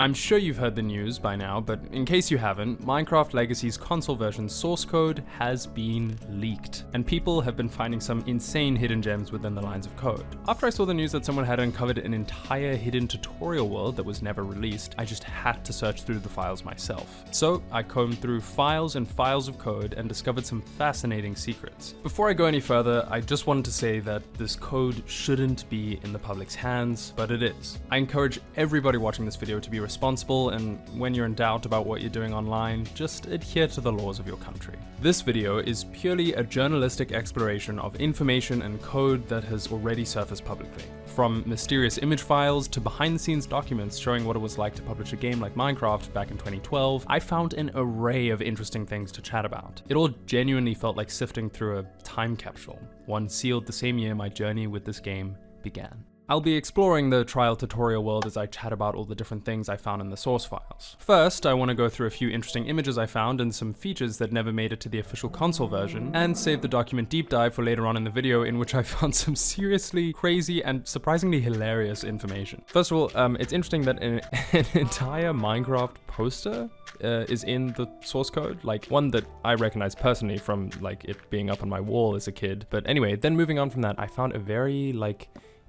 I'm sure you've heard the news by now, but in case you haven't, Minecraft Legacy's console version source code has been leaked, and people have been finding some insane hidden gems within the lines of code. After I saw the news that someone had uncovered an entire hidden tutorial world that was never released, I just had to search through the files myself. So I combed through files and files of code and discovered some fascinating secrets. Before I go any further, I just wanted to say that this code shouldn't be in the public's hands, but it is. I encourage everybody watching this video to be responsible, and when you're in doubt about what you're doing online, just adhere to the laws of your country. This video is purely a journalistic exploration of information and code that has already surfaced publicly. From mysterious image files to behind-the-scenes documents showing what it was like to publish a game like Minecraft back in 2012, I found an array of interesting things to chat about. It all genuinely felt like sifting through a time capsule, one sealed the same year my journey with this game began. I'll be exploring the trial tutorial world as I chat about all the different things I found in the source files. First, I want to go through a few interesting images I found and some features that never made it to the official console version, and save the document deep dive for later on in the video, in which I found some seriously crazy and surprisingly hilarious information. First of all, it's interesting that an entire Minecraft poster is in the source code, like one that I recognize personally from like it being up on my wall as a kid. But anyway, then moving on from that, I found a very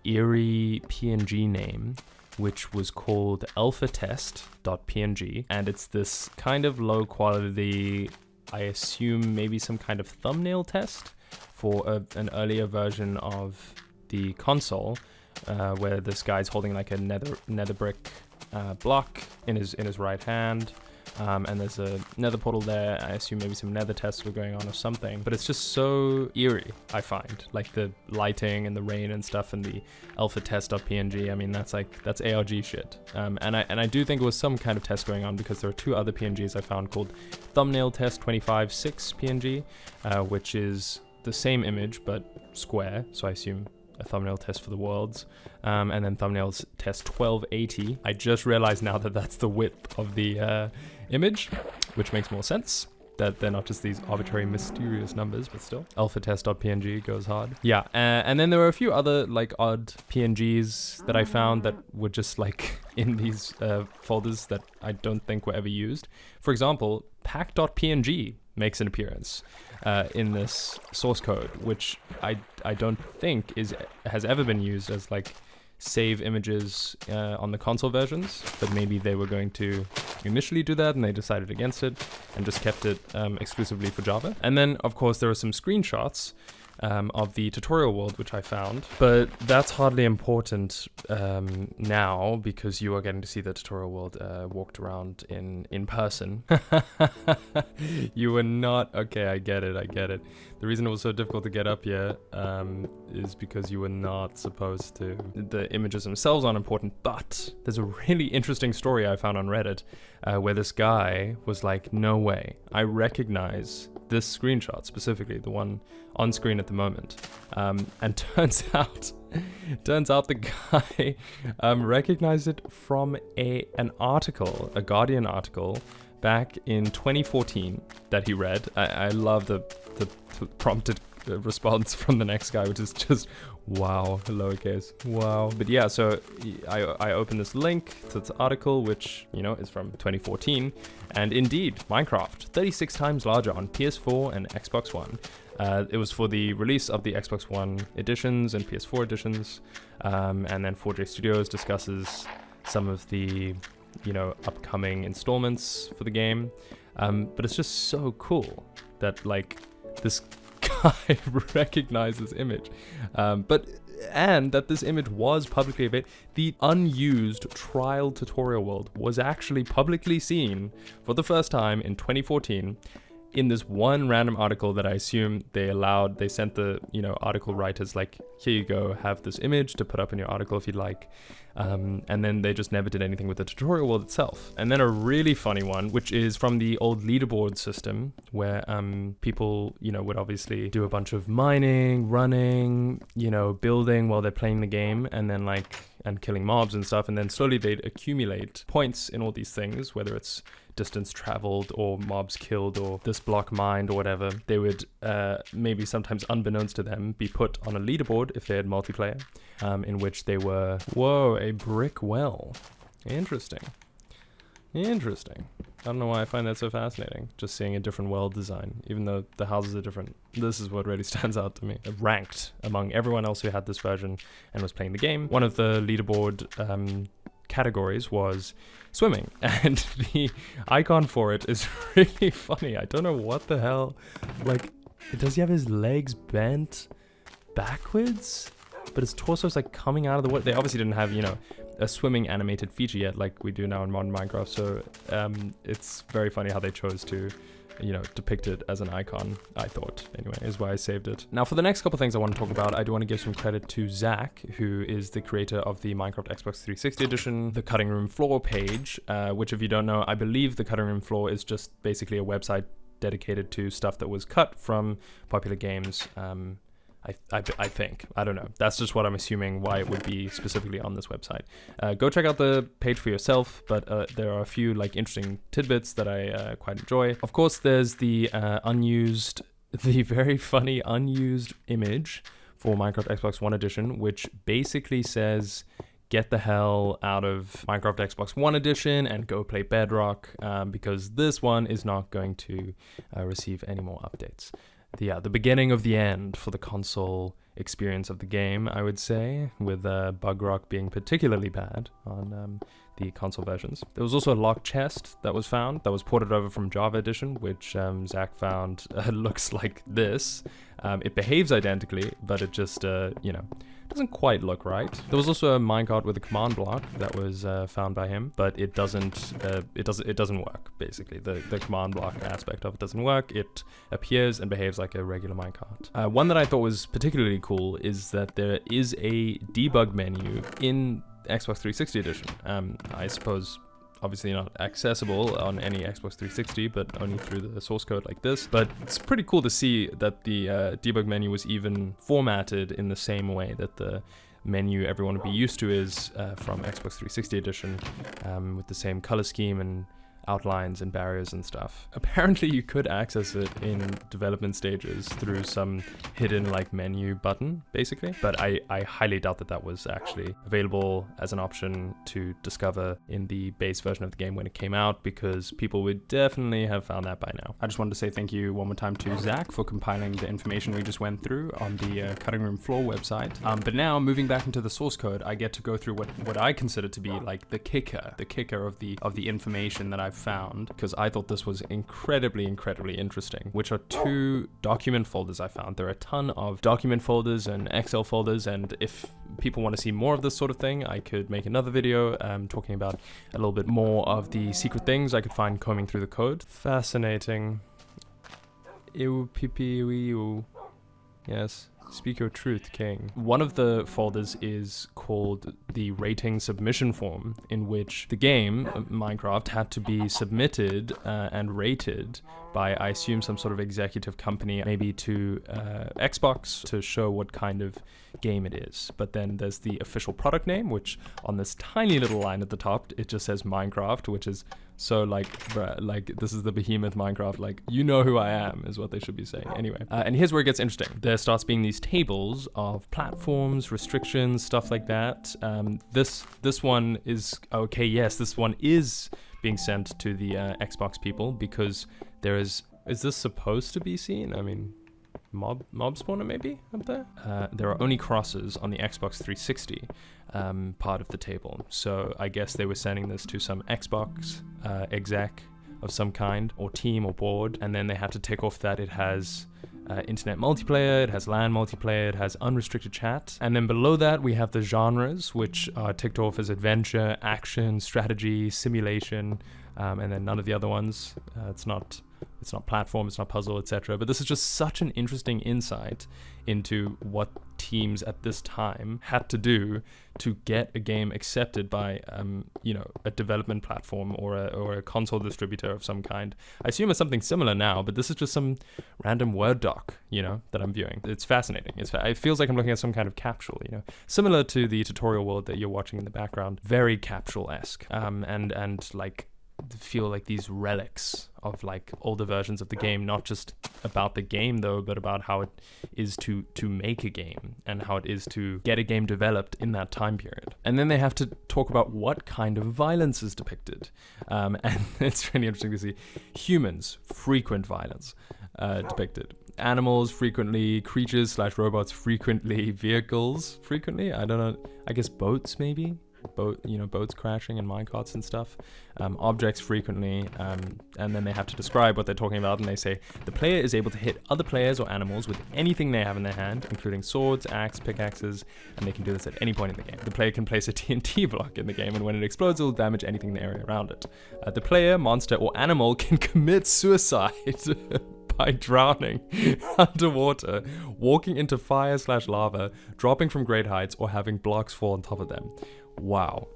eerie PNG name, which was called alphatest.png, and it's this kind of low quality, I assume maybe some kind of thumbnail test for an earlier version of the console, where this guy's holding like a nether brick block in his right hand. And there's a nether portal there. I assume maybe some nether tests were going on or something, but it's just so eerie, I find. Like the lighting and the rain and stuff and the alpha test.png, I mean, that's ARG shit. And I do think it was some kind of test going on, because there are two other PNGs I found called thumbnail test 25.6 PNG, which is the same image but square, so I assume a thumbnail test for the worlds, and then thumbnails test 1280. I just realized now that that's the width of the image, which makes more sense, that they're not just these arbitrary mysterious numbers, but still. Alphatest.png goes hard. Yeah, and then there were a few other like odd PNGs that I found that were just like in these folders that I don't think were ever used. For example, pack.png makes an appearance in this source code, which I don't think has ever been used as like save images on the console versions, but maybe they were going to initially do that and they decided against it and just kept it exclusively for Java. And then of course there are some screenshots of the tutorial world, which I found, but that's hardly important now, because you are getting to see the tutorial world walked around in person. You were not, okay, I get it. The reason it was so difficult to get up here is because you were not supposed to. The images themselves aren't important, but there's a really interesting story I found on Reddit where this guy was like, no way, I recognize this screenshot, specifically the one on screen at the moment, and turns out the guy recognized it from an article, a Guardian article back in 2014 that he read. I love the prompted response from the next guy, which is just wow, lowercase, wow. But yeah, so I opened this link to this article, which, you know, is from 2014, and indeed, Minecraft, 36 times larger on PS4 and Xbox One. It was for the release of the Xbox One editions and PS4 editions, and then 4J Studios discusses some of the, you know, upcoming installments for the game. But it's just so cool that like this guy recognized this image, and that this image was publicly available. The unused trial tutorial world was actually publicly seen for the first time in 2014 in this one random article that I assume they sent the, you know, article writers like, here you go, have this image to put up in your article if you'd like. And then they just never did anything with the tutorial world itself. And then a really funny one, which is from the old leaderboard system, where people, you know, would obviously do a bunch of mining, running, you know, building while they're playing the game, and then and killing mobs and stuff, and then slowly they'd accumulate points in all these things, whether it's distance traveled or mobs killed or this block mined or whatever. They would maybe sometimes unbeknownst to them be put on a leaderboard if they had multiplayer, in which they were, whoa, a brick well. Interesting. Interesting. I don't know why I find that so fascinating, just seeing a different world design, even though the houses are different. This is what really stands out to me. Ranked among everyone else who had this version and was playing the game. One of the leaderboard categories was swimming, and the icon for it is really funny. I don't know what the hell, like, does he have his legs bent backwards? But his torso's like coming out of the water. They obviously didn't have, you know, a swimming animated feature yet like we do now in modern Minecraft, so it's very funny how they chose to, you know, depict it as an icon, I thought, anyway, is why I saved it. Now, for the next couple things I want to talk about, I do want to give some credit to Zach, who is the creator of the Minecraft Xbox 360 edition, the Cutting Room Floor page, which, if you don't know, I believe the Cutting Room Floor is just basically a website dedicated to stuff that was cut from popular games. I think. I don't know. That's just what I'm assuming why it would be specifically on this website. Go check out the page for yourself, but there are a few like interesting tidbits that I quite enjoy. Of course, there's the very funny unused image for Minecraft Xbox One Edition, which basically says, get the hell out of Minecraft Xbox One Edition and go play Bedrock, because this one is not going to receive any more updates. The beginning of the end for the console experience of the game, I would say, with bug rock being particularly bad on the console versions. There was also a locked chest that was found that was ported over from Java Edition, which Zach found looks like this. It behaves identically, but it just, you know, doesn't quite look right. There was also a minecart with a command block that was found by him, but it doesn't work. Basically, the command block aspect of it doesn't work. It appears and behaves like a regular minecart. One that I thought was particularly cool is that there is a debug menu in Xbox 360 edition. I suppose obviously not accessible on any Xbox 360, but only through the source code like this. But it's pretty cool to see that the debug menu was even formatted in the same way that the menu everyone would be used to is from Xbox 360 edition, with the same color scheme and outlines and barriers and stuff. Apparently you could access it in development stages through some hidden like menu button, basically, but I highly doubt that was actually available as an option to discover in the base version of the game when it came out, because people would definitely have found that by now. I just wanted to say thank you one more time to Zach for compiling the information we just went through on the Cutting Room Floor website. But now, moving back into the source code, I get to go through what I consider to be like the kicker of the information that I've found, because I thought this was incredibly interesting, which are two document folders I found. There are a ton of document folders and Excel folders, and if people want to see more of this sort of thing, I could make another video talking about a little bit more of the secret things I could find combing through the code. Fascinating. Ew, pee pee, ew. Yes. Speak your truth, King. One of the folders is called the rating submission form, in which the game, Minecraft, had to be submitted and rated by, I assume, some sort of executive company, maybe to Xbox, to show what kind of game it is. But then there's the official product name, which on this tiny little line at the top, it just says Minecraft, which is so like, bruh, like this is the behemoth Minecraft, like, you know who I am, is what they should be saying. Anyway, and here's where it gets interesting. There starts being these tables of platforms, restrictions, stuff like that. This one is, okay, yes, this one is being sent to the Xbox people, because there is this supposed to be seen? I mean, mob spawner maybe up there? There are only crosses on the Xbox 360 part of the table. So I guess they were sending this to some Xbox exec of some kind, or team or board, and then they have to tick off that it has internet multiplayer, it has LAN multiplayer, it has unrestricted chat. And then below that we have the genres, which are ticked off as adventure, action, strategy, simulation, and then none of the other ones. It's not platform, it's not puzzle, etc. But this is just such an interesting insight into what teams at this time had to do to get a game accepted by, you know, a development platform or a console distributor of some kind. I assume it's something similar now, but this is just some random Word doc, you know, that I'm viewing. It's fascinating. It feels like I'm looking at some kind of capsule, you know, similar to the tutorial world that you're watching in the background. Very capsule-esque, and like feel like these relics of like older versions of the game, not just about the game though, but about how it is to make a game and how it is to get a game developed in that time period. And then they have to talk about what kind of violence is depicted. And it's really interesting to see humans, frequent violence depicted. Animals frequently, creatures / robots frequently, vehicles frequently, I don't know, I guess boats maybe? Boats crashing and minecarts and stuff. Objects frequently, and then they have to describe what they're talking about, and they say the player is able to hit other players or animals with anything they have in their hand, including swords, axe, pickaxes, and they can do this at any point in the game. The player can place a TNT block in the game, and when it explodes, it will damage anything in the area around it. The player, monster, or animal can commit suicide by drowning underwater, walking into fire / lava, dropping from great heights, or having blocks fall on top of them. Wow.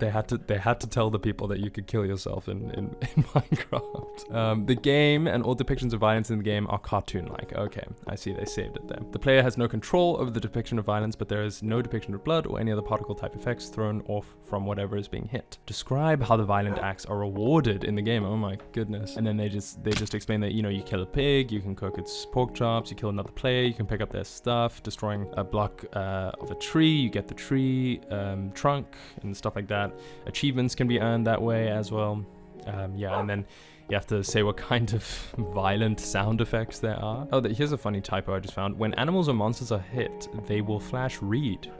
They had to tell the people that you could kill yourself in Minecraft. The game and all depictions of violence in the game are cartoon-like. Okay, I see, they saved it there. The player has no control over the depiction of violence, but there is no depiction of blood or any other particle type effects thrown off from whatever is being hit. Describe how the violent acts are rewarded in the game. Oh my goodness. And then they just explain that, you kill a pig, you can cook its pork chops, you kill another player, you can pick up their stuff, destroying a block of a tree, you get the tree trunk and stuff like that. Achievements can be earned that way as well. And then you have to say what kind of violent sound effects there are. Oh, here's a funny typo I just found. When animals or monsters are hit, they will flash read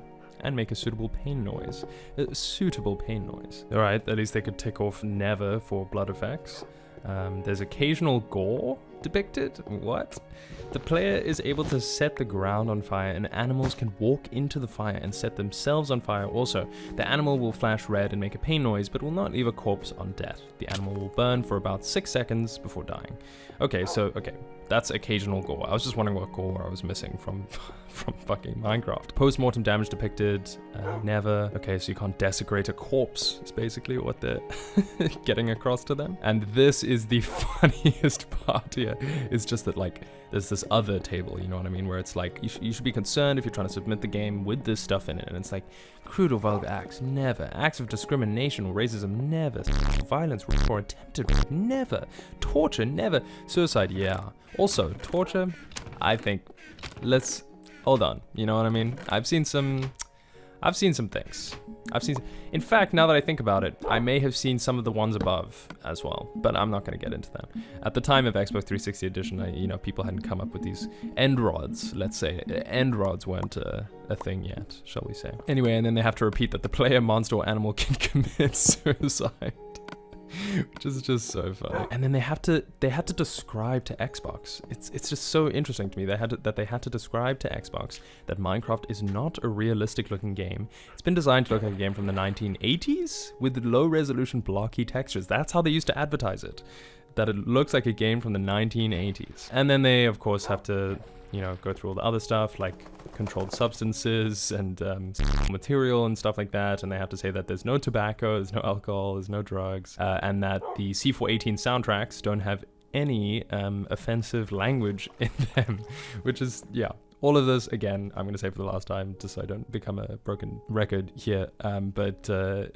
and make a suitable pain noise. Alright, at least they could tick off never for blood effects. There's occasional gore depicted. What? The player is able to set the ground on fire, and animals can walk into the fire and set themselves on fire also. The animal will flash red and make a pain noise, but will not leave a corpse on death. The animal will burn for about 6 seconds before dying. Okay, that's occasional gore. I was just wondering what gore I was missing from fucking Minecraft. Post-mortem damage depicted, never. Okay, so you can't desecrate a corpse, is basically what they're getting across to them. And this is the funniest part here, is just that, like, there's this other table, you know what I mean, where it's like, you should be concerned if you're trying to submit the game with this stuff in it, and it's like, crude or vulgar acts, never. Acts of discrimination or racism, never. Violence or attempted rape, never. Torture, never. Suicide, yeah. Also, torture, I think, let's hold on, you know what I mean? I've seen some things. In fact, now that I think about it, I may have seen some of the ones above as well, but I'm not going to get into that. At the time of Xbox 360 edition, people hadn't come up with these end rods, let's say. End rods weren't a thing yet, shall we say. Anyway, and then they have to repeat that the player, monster, or animal can commit suicide. Which is just so funny. And then they had to describe to Xbox. It's just so interesting to me. They had to describe to Xbox that Minecraft is not a realistic looking game. It's been designed to look like a game from the 1980s with low resolution blocky textures. That's how they used to advertise it. That it looks like a game from the 1980s. And then they of course have to go through all the other stuff like controlled substances and material and stuff like that, and they have to say that there's no tobacco, there's no alcohol, there's no drugs, and that the C418 soundtracks don't have any offensive language in them, which is, yeah. All of this, again, I'm going to say for the last time, just so I don't become a broken record here, but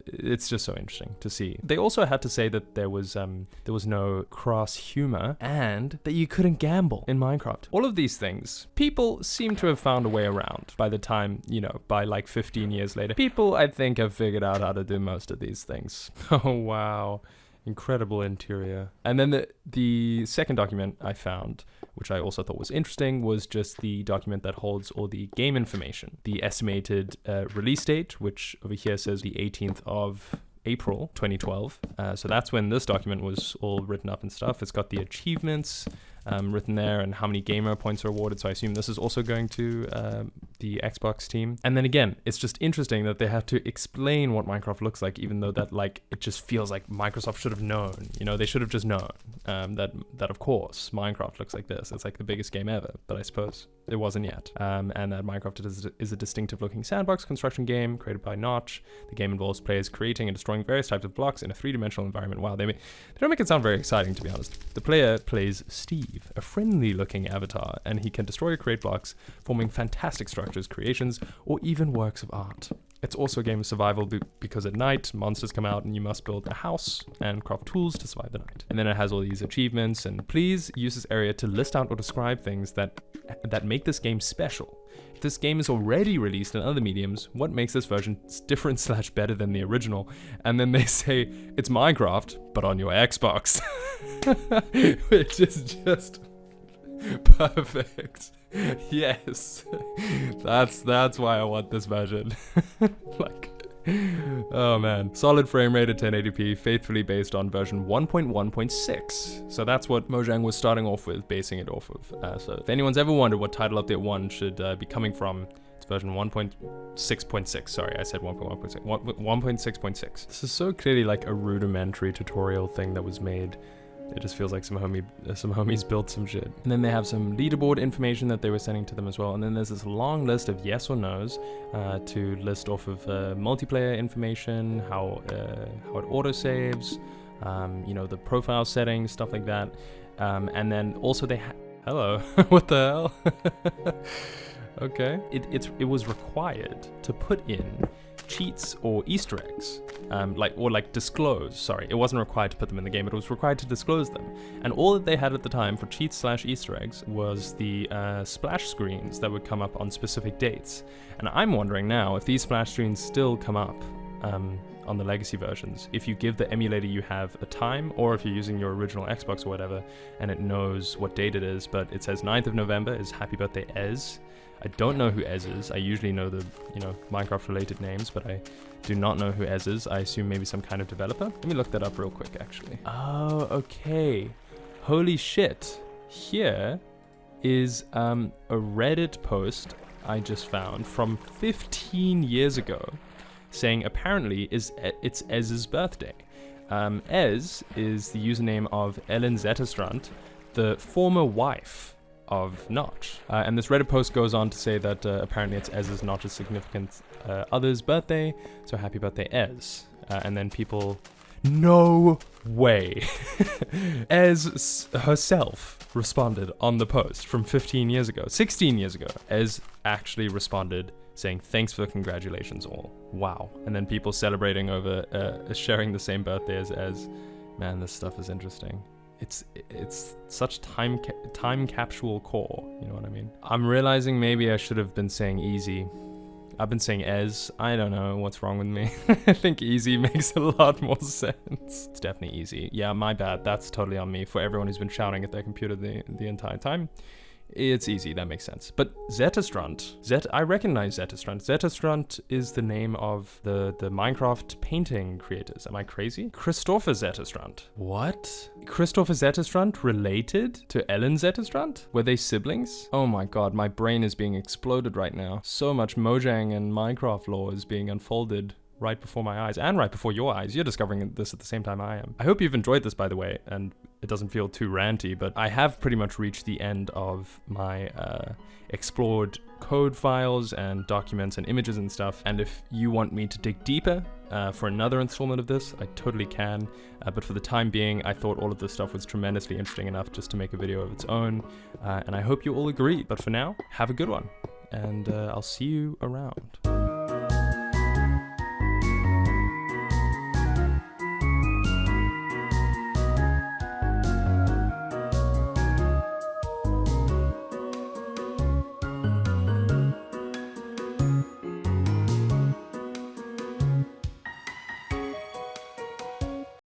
it's just so interesting to see. They also had to say that there was no crass humor and that you couldn't gamble in Minecraft. All of these things, people seem to have found a way around by the time, by like 15 years later. People, I think, have figured out how to do most of these things. Oh, wow. Incredible interior. And then the second document I found, which I also thought was interesting, was just the document that holds all the game information. The estimated release date, which over here says the 18th of April 2012. So that's when this document was all written up and stuff. It's got the achievements written there and how many gamer points are awarded. So I assume this is also going to the Xbox team. And then again, it's just interesting that they have to explain what Minecraft looks like, even though that it just feels like Microsoft should have known. They should have just known that of course Minecraft looks like this. It's like the biggest game ever, but I suppose it wasn't yet. And that Minecraft is a distinctive looking sandbox construction game created by Notch. The game involves players creating and destroying various types of blocks in a three-dimensional environment. Wow, they don't make it sound very exciting, to be honest. The player plays Steve, a friendly-looking avatar, and he can destroy or create blocks, forming fantastic structures, creations, or even works of art. It's also a game of survival because at night, monsters come out and you must build a house and craft tools to survive the night. And then it has all these achievements, and please use this area to list out or describe things that make this game special. If this game is already released in other mediums, what makes this version different / better than the original? And then they say, it's Minecraft, but on your Xbox. Which is just perfect. Yes, that's why I want this version. Like, oh man. Solid frame rate at 1080p, faithfully based on version 1.1.6. So that's what Mojang was starting off with, basing it off of. So if anyone's ever wondered what Title Update 1 should be coming from, it's version 1.6.6. Sorry, I said 1.1.6. 1.6.6. This is so clearly like a rudimentary tutorial thing that was made. It just feels like some homies built some shit. And then they have some leaderboard information that they were sending to them as well. And then there's this long list of yes or no's to list off of multiplayer information, how it autosaves, you know, the profile settings, stuff like that. And then also they hello, what the hell? Okay. It was required to put in cheats or Easter eggs, disclose. Sorry, it wasn't required to put them in the game, but it was required to disclose them. And all that they had at the time for cheats / Easter eggs was the splash screens that would come up on specific dates. And I'm wondering now if these splash screens still come up on the legacy versions, if you give the emulator you have a time, or if you're using your original Xbox or whatever, and it knows what date it is, but it says 9th of November is Happy Birthday Ez. I don't know who Ez is. I usually know the, Minecraft related names, but I do not know who Ez is. I assume maybe some kind of developer. Let me look that up real quick, actually. Oh, okay. Holy shit. Here is a Reddit post I just found from 15 years ago saying apparently it's Ez's birthday. Ez is the username of Ellen Zetterstrand, the former wife of Notch. And this Reddit post goes on to say that apparently it's Ez's Notch's significant other's birthday, so happy birthday Ez. And then people, no way. Ez herself responded on the post from 15 years ago, 16 years ago. Ez actually responded saying, thanks for the congratulations all. Wow. And then people celebrating over sharing the same birthday as Ez. Man, this stuff is interesting. It's such time capsule core, you know what I mean? I'm realizing maybe I should have been saying easy. I've been saying Ez. I don't know what's wrong with me. I think easy makes a lot more sense. It's definitely easy. Yeah, my bad. That's totally on me for everyone who's been shouting at their computer the entire time. It's easy, that makes sense. But Zetterstrand, I recognize Zetterstrand. Zetterstrand is the name of the Minecraft painting creators. Am I crazy? Christopher Zetterstrand. What? Christopher Zetterstrand related to Ellen Zetterstrand? Were they siblings? Oh my god, my brain is being exploded right now. So much Mojang and Minecraft lore is being unfolded right before my eyes and right before your eyes. You're discovering this at the same time I am. I hope you've enjoyed this, by the way, and it doesn't feel too ranty, but I have pretty much reached the end of my explored code files and documents and images and stuff. And if you want me to dig deeper for another installment of this, I totally can. But for the time being, I thought all of this stuff was tremendously interesting enough just to make a video of its own. And I hope you all agree. But for now, have a good one. And I'll see you around.